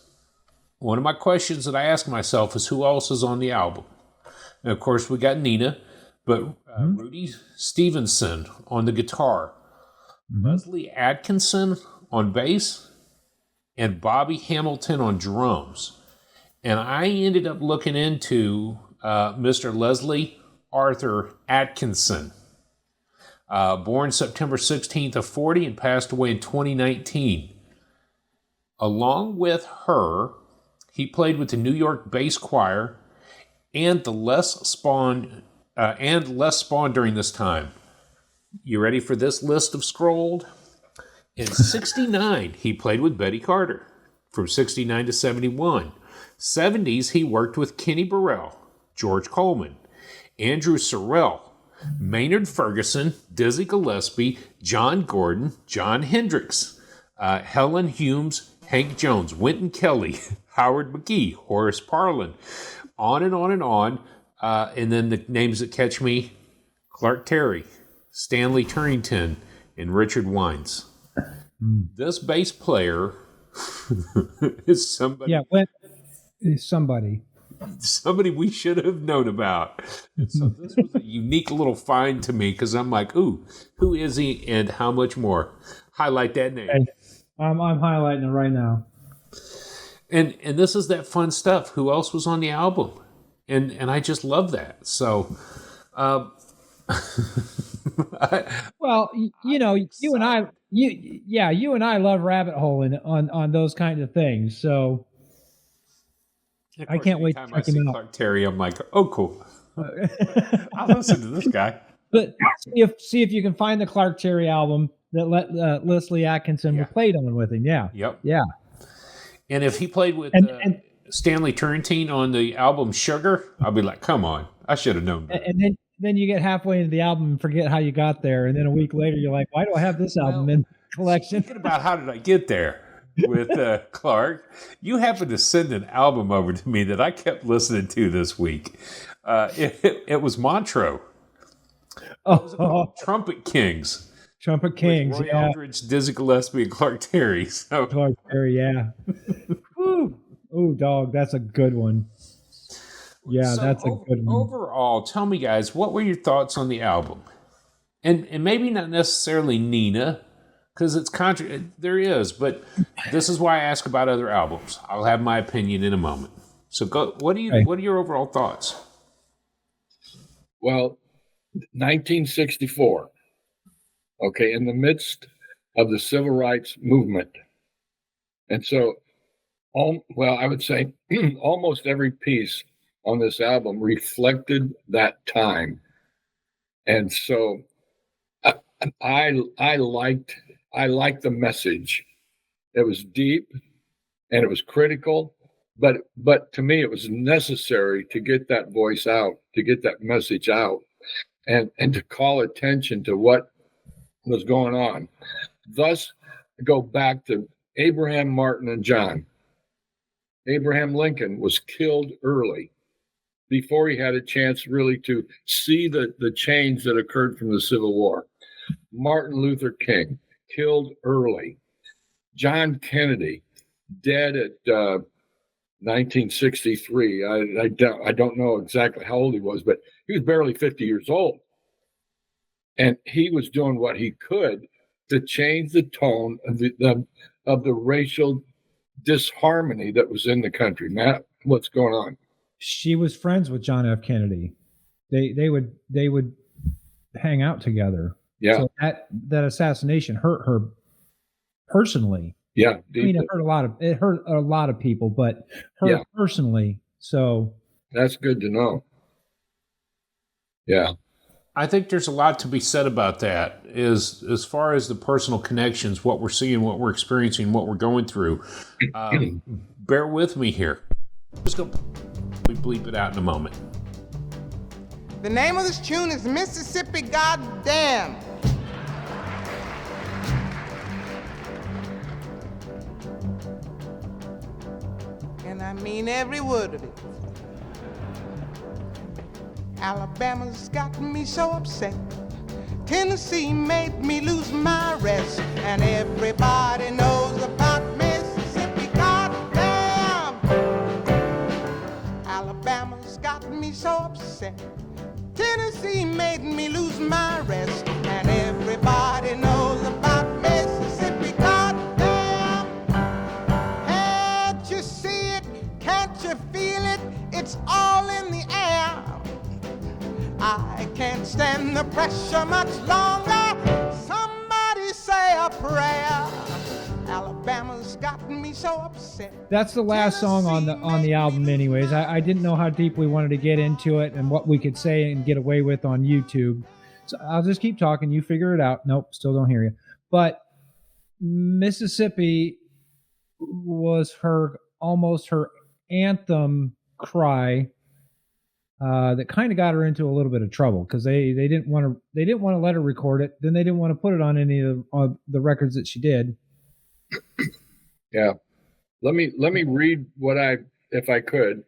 One of my questions that I ask myself is who else is on the album? And of course, we got Nina, but Rudy Stevenson on the guitar, Lisle Atkinson on bass, and Bobby Hamilton on drums. And I ended up looking into Mr. Leslie Arthur Atkinson, born September 16th of 40 and passed away in 2019. Along with her, he played with the New York Bass Choir and the Les Spawn during this time. You ready for this list of scrolled? In 69, he played with Betty Carter. From 69 to 71. 70s, he worked with Kenny Burrell, George Coleman, Andrew Sorrell, Maynard Ferguson, Dizzy Gillespie, John Gordon, John Hendricks, Helen Humes, Hank Jones, Wynton Kelly, Howard McGee, Horace Parlin, on and on and on. And then the names that catch me, Clark Terry, Stanley Turrington, and Richard Wines. This bass player is somebody. Somebody we should have known about. And so this was a unique little find to me because I'm like, ooh, who is he and how much more? Highlight that name.
Okay. I'm highlighting it right now.
And this is that fun stuff. Who else was on the album? And I just love that. So
Well, you know, you and I, you and I love rabbit holing on those kinds of things. So I can't wait to
Anytime I
check
see
him out.
Clark Terry, I'm like, oh, cool. I'll listen to this guy.
But see if you can find the Clark Terry album that Lisle Atkinson played on with him. Yeah.
Yep.
Yeah.
And if he played with
And
Stanley Turrentine on the album Sugar, I'll be like, come on, I should have known that.
and then you get halfway into the album and forget how you got there, and then a week later you're like, why do I have this album in collection?
Thinking about how did I get there with Clark, you happened to send an album over to me that I kept listening to this week. It was Montreux. Trumpet Kings.
Trumpet Kings.
Roy Eldridge, Dizzy Gillespie, and Clark Terry. So
Clark Terry, yeah. Oh, dog, that's a good one. Yeah,
so
that's a good one.
Overall, tell me, guys, what were your thoughts on the album? And maybe not necessarily Nina, because it's there is, but this is why I ask about other albums. I'll have my opinion in a moment. So go. What are your overall thoughts?
Well, 1964. Okay, in the midst of the civil rights movement. And so, I would say almost every piece on this album reflected that time. And so I liked the message. It was deep and it was critical, but to me it was necessary to get that voice out, to get that message out, and to call attention to what was going on. Thus, go back to Abraham, Martin, and John. Abraham Lincoln was killed early before he had a chance really to see the change that occurred from the Civil War. Martin Luther King, killed early. John Kennedy, dead at 1963. I don't know exactly how old he was, but he was barely 50 years old. And he was doing what he could to change the tone of the racial disharmony that was in the country. Matt, what's going on?
She was friends with John F. Kennedy. They would hang out together.
Yeah.
So that assassination hurt her personally.
Yeah.
Deeply. I mean, it hurt a lot of people, but her personally. So
that's good to know. Yeah.
I think there's a lot to be said about that as far as the personal connections, what we're seeing, what we're experiencing, what we're going through. Bear with me here. I'm just going to bleep it out in a moment.
The name of this tune is Mississippi Goddamn. And I mean every word of it. Alabama's got me so upset. Tennessee made me lose my rest. And everybody knows about Mississippi, goddamn. Alabama's got me so upset. Tennessee made me lose my rest. And everybody knows about Mississippi, goddamn. Can't you see it? Can't you feel it? It's all in the air. I can't stand the pressure much longer. Somebody say a prayer. Alabama's gotten me so upset.
That's the last song on the album anyways. I didn't know how deep we wanted to get into it and what we could say and get away with on YouTube. So I'll just keep talking. You figure it out. Nope, still don't hear you. But Mississippi was almost her anthem cry. That kind of got her into a little bit of trouble because they didn't want to let her record it. Then they didn't want to put it on any of the records that she did.
Yeah, let me read what if I could.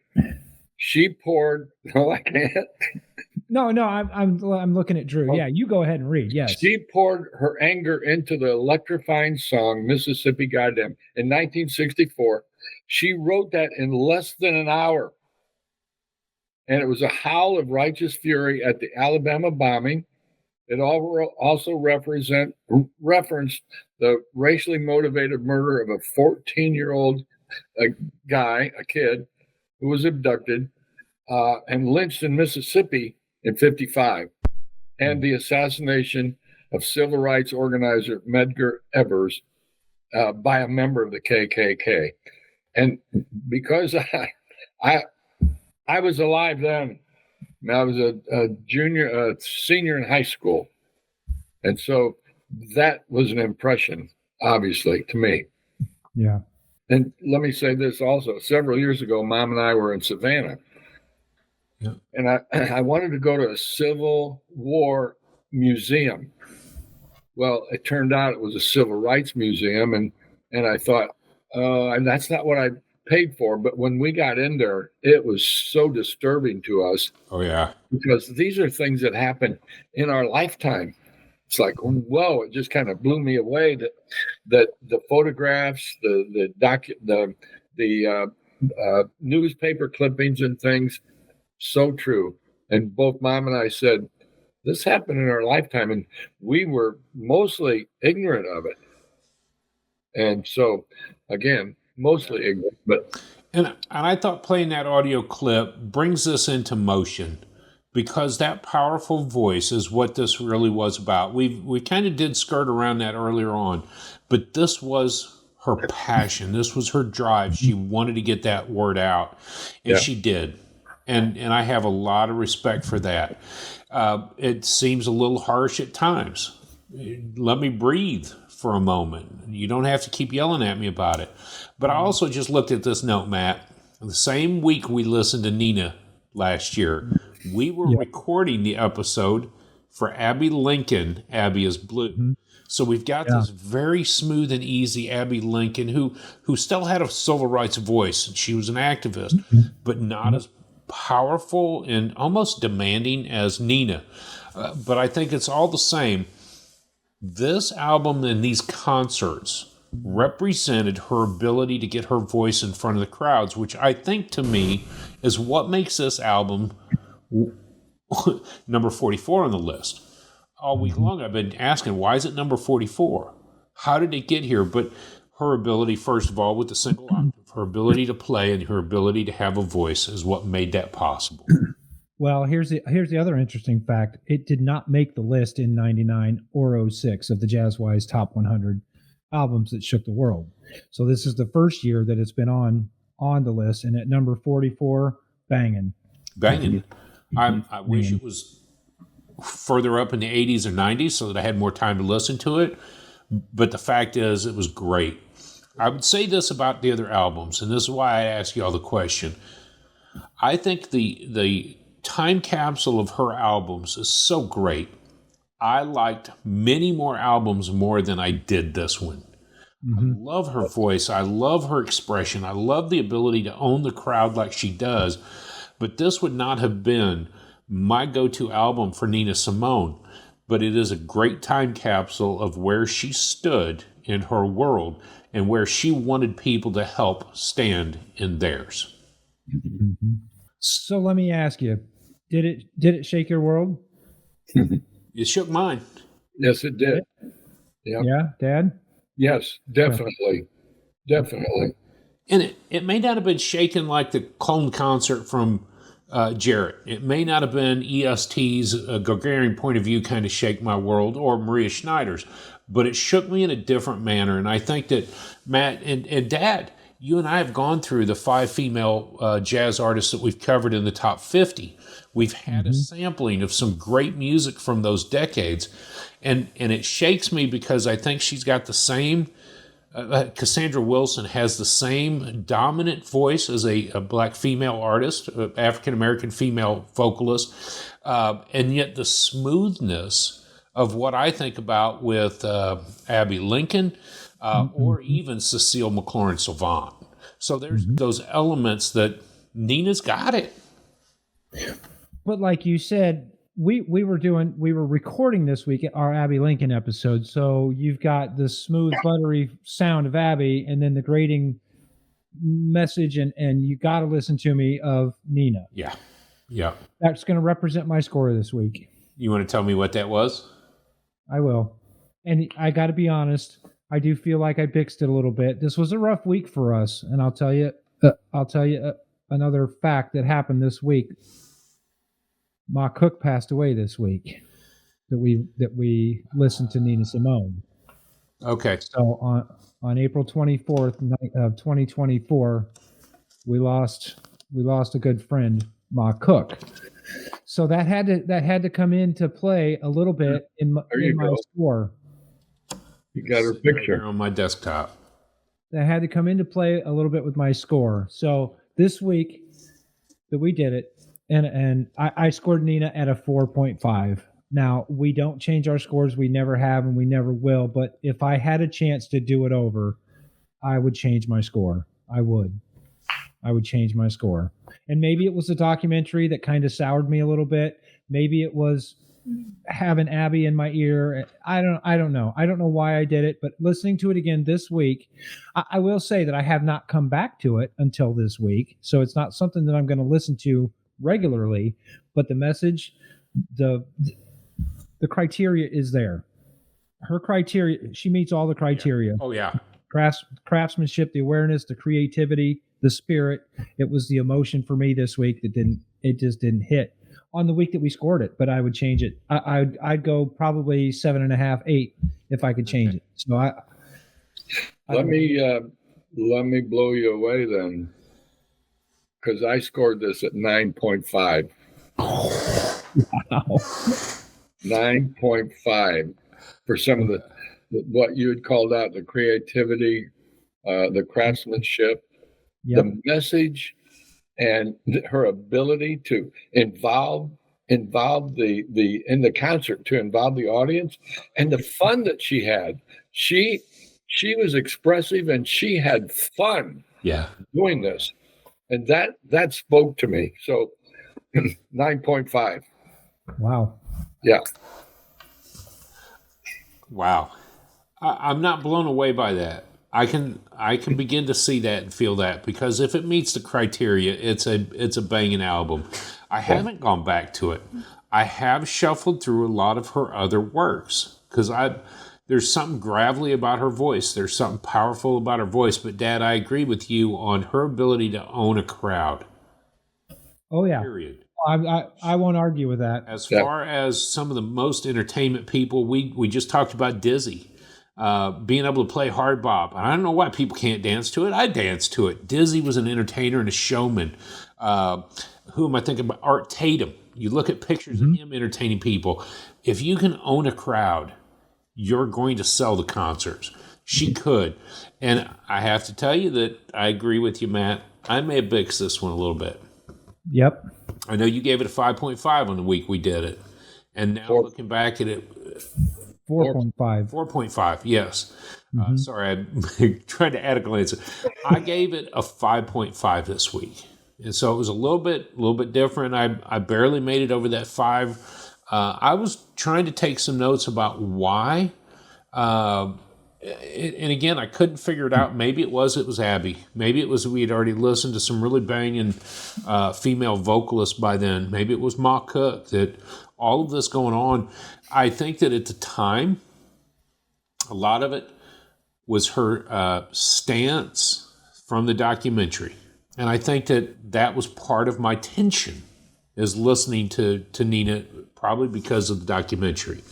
She poured. No, I can't.
No, I'm looking at Drew. Yeah, you go ahead and read. Yes.
She poured her anger into the electrifying song "Mississippi Goddamn" in 1964. She wrote that in less than an hour. And it was a howl of righteous fury at the Alabama bombing. It also referenced the racially motivated murder of a 14-year-old kid, who was abducted and lynched in Mississippi in 1955. and the assassination of civil rights organizer Medgar Evers by a member of the KKK. And because I was alive then, I was a senior in high school. And so that was an impression, obviously, to me.
Yeah.
And let me say this also. Several years ago, Mom and I were in Savannah. Yeah. And I wanted to go to a Civil War museum. Well, it turned out it was a civil rights museum. And I thought, and that's not what I paid for. But when we got in there, it was so disturbing to us.
Oh, yeah.
Because these are things that happen in our lifetime. It's like, whoa, it just kind of blew me away that the photographs, the newspaper clippings and things, so true. And both Mom and I said, this happened in our lifetime, and we were mostly ignorant of it. And so, again, mostly ignorant.
And I thought playing that audio clip brings us into motion, because that powerful voice is what this really was about. We kind of did skirt around that earlier on, but this was her passion. This was her drive. She wanted to get that word out, and she did. And I have a lot of respect for that. It seems a little harsh at times. Let me breathe for a moment. You don't have to keep yelling at me about it. But I also just looked at this note, Matt. The same week we listened to Nina last year, we were recording the episode for Abby Lincoln, Abby is Blue. Mm-hmm. So we've got this very smooth and easy Abby Lincoln who still had a civil rights voice, and she was an activist, but not as powerful and almost demanding as Nina. But I think it's all the same. This album and these concerts represented her ability to get her voice in front of the crowds, which I think to me is what makes this album number 44 on the list. All week long I've been asking, why is it number 44? How did it get here? But her ability, first of all, with the single octave, her ability to play and her ability to have a voice is what made that possible.
Well, here's the other interesting fact. It did not make the list in 99 or 06 of the Jazzwise Top 100 albums that shook the world. So this is the first year that it's been on the list, and at number 44, banging.
I wish it was further up in the 80s or 90s so that I had more time to listen to it. But the fact is, it was great. I would say this about the other albums, and this is why I ask you all the question. I think the time capsule of her albums is so great. I liked many more albums more than I did this one. I love her voice. I love her expression. I love the ability to own the crowd like she does. But this would not have been my go-to album for Nina Simone. But it is a great time capsule of where she stood in her world and where she wanted people to help stand in theirs.
So let me ask you, did it shake your world?
It shook mine.
Yes, it did.
Yeah, Dad?
Yes, definitely. Definitely.
And it may not have been shaken like the Clone concert from Jarrett. It may not have been EST's Gagarin Point of View kind of shake my world or Maria Schneider's, but it shook me in a different manner. And I think that Matt and Dad, you and I have gone through the 5 female jazz artists that we've covered in the top 50. We've had a sampling of some great music from those decades. And it shakes me because I think she's got the same, Cassandra Wilson has the same dominant voice as a black female artist, African-American female vocalist, and yet the smoothness of what I think about with Abby Lincoln or even Cecile McLaurin-Salvant. So there's those elements that Nina's got it.
But like you said, we were recording this week our Abby Lincoln episode. So you've got the smooth, buttery sound of Abby, and then the grating message, and you got to listen to me of Nina.
Yeah.
That's going to represent my score this week.
You want to tell me what that was?
I will. And I got to be honest, I do feel like I pixed it a little bit. This was a rough week for us, and I'll tell you another fact that happened this week. Ma Cook passed away this week. that we listened to Nina Simone.
Okay.
So on April 24th of 2024, we lost a good friend, Ma Cook. So that had to come into play a little bit in my score.
You got her
Right
picture
here on my desktop.
That had to come into play a little bit with my score. So this week that we did it, and I scored Nina at a 4.5. Now, we don't change our scores. We never have, and we never will. But if I had a chance to do it over, I would change my score. I would change my score. And maybe it was a documentary that kind of soured me a little bit. Maybe it was having Abby in my ear. I don't know. I don't know why I did it, but listening to it again this week, I will say that I have not come back to it until this week. So it's not something that I'm going to listen to regularly, but the message, the criteria is there. Her criteria, she meets all the criteria.
Yeah. Oh yeah.
Craftsmanship, the awareness, the creativity, the spirit. It was the emotion for me this week it just didn't hit on the week that we scored it, but I would change it. I'd go probably 7.5, 8 if I could change it. So
let me blow you away then, because I scored this at 9.5.
Wow.
9.5 for some of the what you had called out, the creativity, the craftsmanship, the message, and her ability to involve the in the concert, to involve the audience, and the fun that she had. She was expressive and she had fun doing this, and that spoke to me. So 9.5.
Wow.
Yeah.
Wow. I'm not blown away by that. I can begin to see that and feel that, because if it meets the criteria, it's a banging album. I haven't gone back to it. I have shuffled through a lot of her other works because there's something gravelly about her voice. There's something powerful about her voice. But Dad, I agree with you on her ability to own a crowd.
Oh yeah.
Period.
I won't argue with that.
As far as some of the most entertainment people, we just talked about Dizzy. Being able to play hard bop. I don't know why people can't dance to it. I dance to it. Dizzy was an entertainer and a showman. Who am I thinking about? Art Tatum. You look at pictures of him entertaining people. If you can own a crowd, you're going to sell the concerts. She could. And I have to tell you that I agree with you, Matt. I may have bixed this one a little bit.
Yep.
I know you gave it a 5.5 on the week we did it. And now looking back at it...
4.5.
4.5, yes. Sorry, I'm trying to add a glance. I gave it a 5.5 this week. And so it was a little bit different. I barely made it over that 5. I was trying to take some notes about why. And again, I couldn't figure it out. Maybe it was Abby. Maybe it was we had already listened to some really banging female vocalists by then. Maybe it was Ma Cook. That all of this going on. I think that at the time, a lot of it was her stance from the documentary. And I think that was part of my tension, is listening to Nina, probably because of the documentary.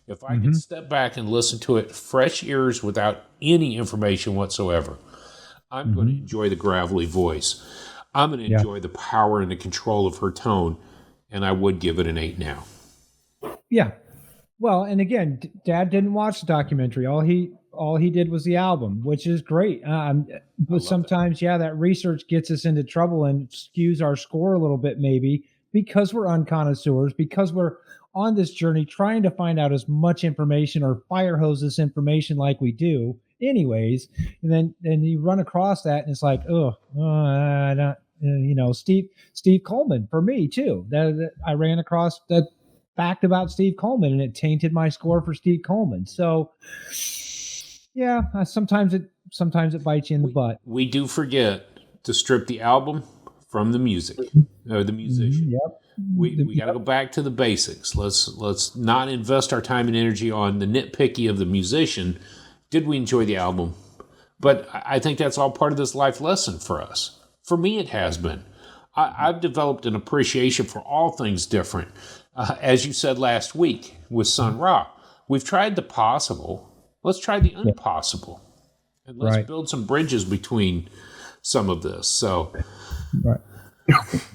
If I could step back and listen to it fresh ears without any information whatsoever, I'm going to enjoy the gravelly voice. I'm going to enjoy the power and the control of her tone, and I would give it an 8 now.
Yeah. Well, and again, Dad didn't watch the documentary. All he did was the album, which is great. But sometimes, that research gets us into trouble and skews our score a little bit, maybe because we're unconnoisseurs, because we're on this journey trying to find out as much information or fire hose this information like we do, anyways. And then you run across that, and it's like, Steve Coleman for me too. That I ran across that fact about Steve Coleman, and it tainted my score for Steve Coleman. So, sometimes it bites you in the butt.
We do forget to strip the album from the music or the musician. We got to go back to the basics. Let's not invest our time and energy on the nitpicky of the musician. Did we enjoy the album? But I think that's all part of this life lesson for us. For me, it has been. I've developed an appreciation for all things different. As you said last week with Sun Ra, we've tried the possible. Let's try the impossible. And let's build some bridges between some of this. So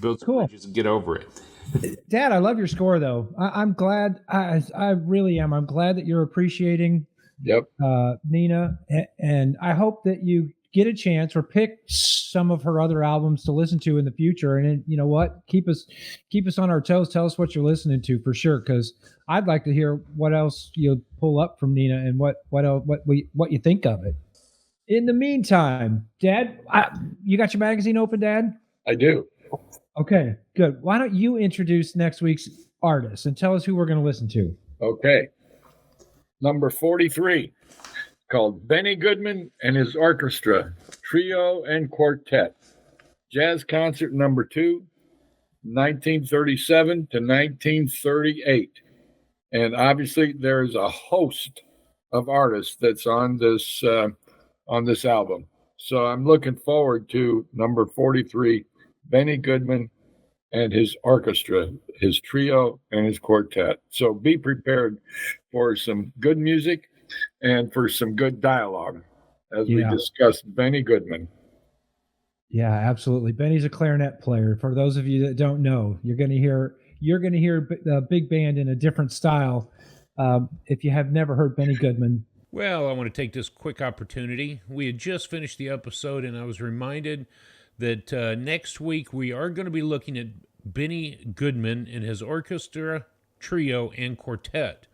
build some bridges and get over it.
Dad, I love your score, though. I'm glad. I really am. I'm glad that you're appreciating Nina, and I hope that you get a chance or pick some of her other albums to listen to in the future. And you know what? Keep us on our toes. Tell us what you're listening to for sure, because I'd like to hear what else you'll pull up from Nina and what you think of it. In the meantime, Dad, you got your magazine open, Dad?
I do.
Okay, good. Why don't you introduce next week's artist and tell us who we're going to listen to?
Okay. Number 43, called Benny Goodman and his Orchestra, Trio and Quartet. Jazz Concert number 2, 1937 to 1938. And obviously there's a host of artists that's on this album. So I'm looking forward to number 43, Benny Goodman and his orchestra, his trio and his quartet. So be prepared for some good music and for some good dialogue as we discuss Benny Goodman.
Yeah, absolutely. Benny's a clarinet player. For those of you that don't know, you're going to hear the big band in a different style if you have never heard Benny Goodman.
Well, I want to take this quick opportunity. We had just finished the episode, and I was reminded that next week we are going to be looking at Benny Goodman and his orchestra, trio, and quartet.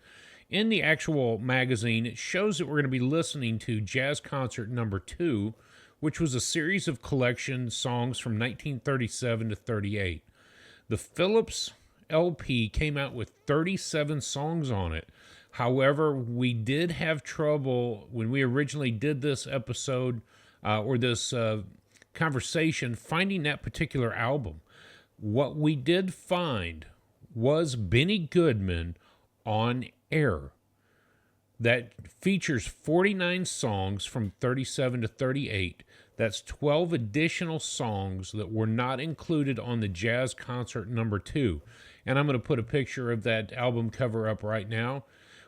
In the actual magazine, it shows that we're going to be listening to Jazz Concert number 2, which was a series of collection songs from 1937 to 38. The Phillips LP came out with 37 songs on it. However, we did have trouble when we originally did this episode or this conversation finding that particular album. What we did find was Benny Goodman on Air that features 49 songs from 37 to 38. That's 12 additional songs that were not included on the Jazz Concert number 2. And I'm going to put a picture of that album cover up right now.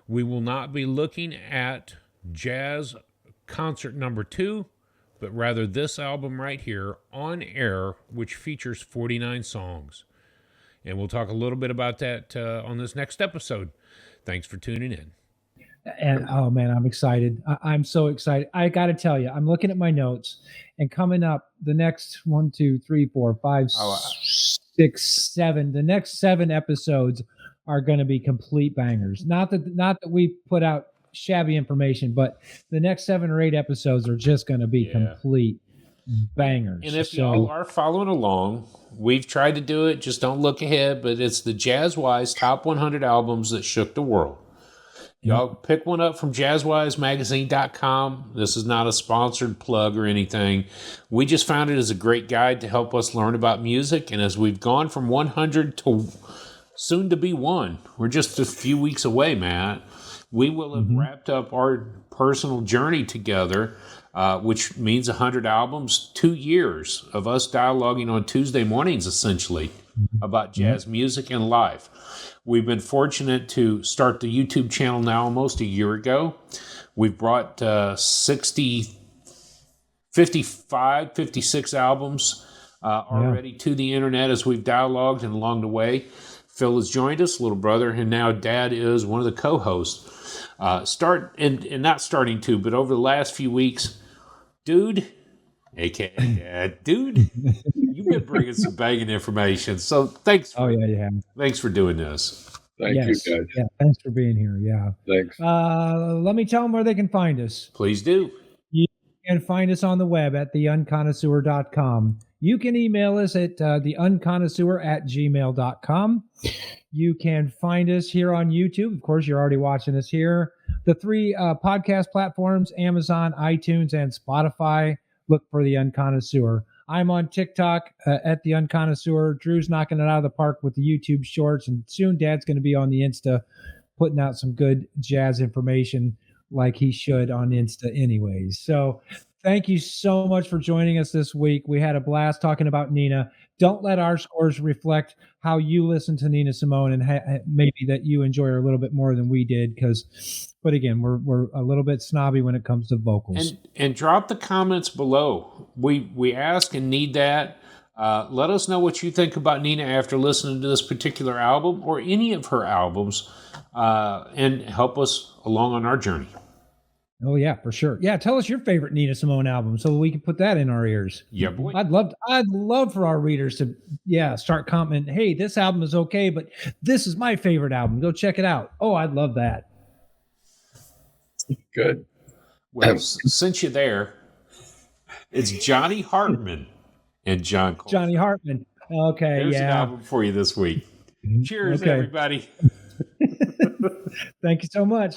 We will not be looking at Jazz Concert number 2, but rather this album right here, On Air, which features 49 songs. And we'll talk a little bit about that on this next episode. Thanks for tuning in.
And oh man, I'm excited. I'm so excited. I got to tell you, I'm looking at my notes, and coming up the next 1, 2, 3, 4, 5, 6, 7. The next 7 episodes are going to be complete bangers. Not that we put out shabby information, but the next 7 or 8 episodes are just going to be complete bangers.
And if y'all are following along, we've tried to do it. Just don't look ahead, but it's the JazzWise Top 100 Albums That Shook the World. Y'all pick one up from JazzWiseMagazine.com. This is not a sponsored plug or anything. We just found it as a great guide to help us learn about music. And as we've gone from 100 to soon to be 1, we're just a few weeks away, Matt. We will have wrapped up our personal journey together, which means 100 albums, 2 years of us dialoguing on Tuesday mornings, essentially, about jazz music and life. We've been fortunate to start the YouTube channel now almost a year ago. We've brought 56 albums already to the internet as we've dialogued, and along the way, Phil has joined us, little brother, and now Dad is one of the co-hosts. But over the last few weeks, Dude, aka Dad, Dude, you've been bringing some banging information. So thanks. Thanks for doing this.
Thank you, guys.
Yeah, thanks for being here. Yeah.
Thanks.
Let me tell them where they can find us.
Please do.
You can find us on the web at theunconnoisseur.com. You can email us at theunconnoisseur@gmail.com. You can find us here on YouTube. Of course, you're already watching us here. The 3 podcast platforms, Amazon, iTunes, and Spotify. Look for The Unconnoisseur. I'm on TikTok at The Unconnoisseur. Drew's knocking it out of the park with the YouTube shorts, and soon Dad's going to be on the Insta putting out some good jazz information like he should on Insta anyways. So Thank you so much for joining us this week. We had a blast talking about Nina. Don't let our scores reflect how you listen to Nina Simone, and maybe that you enjoy her a little bit more than we did. But again, we're a little bit snobby when it comes to vocals.
And drop the comments below. We ask and need that. Let us know what you think about Nina after listening to this particular album or any of her albums, and help us along on our journey.
Oh yeah, for sure. Yeah, tell us your favorite Nina Simone album so we can put that in our ears.
Yeah, boy.
I'd love for our readers to start commenting, hey, this album is okay, but this is my favorite album. Go check it out. Oh, I'd love that.
Good.
Well, since you're there, it's Johnny Hartman and John Coltrane.
Johnny Hartman. Okay,
There's an
yeah.
album for you this week. Cheers,
Okay.
everybody.
Thank you so much.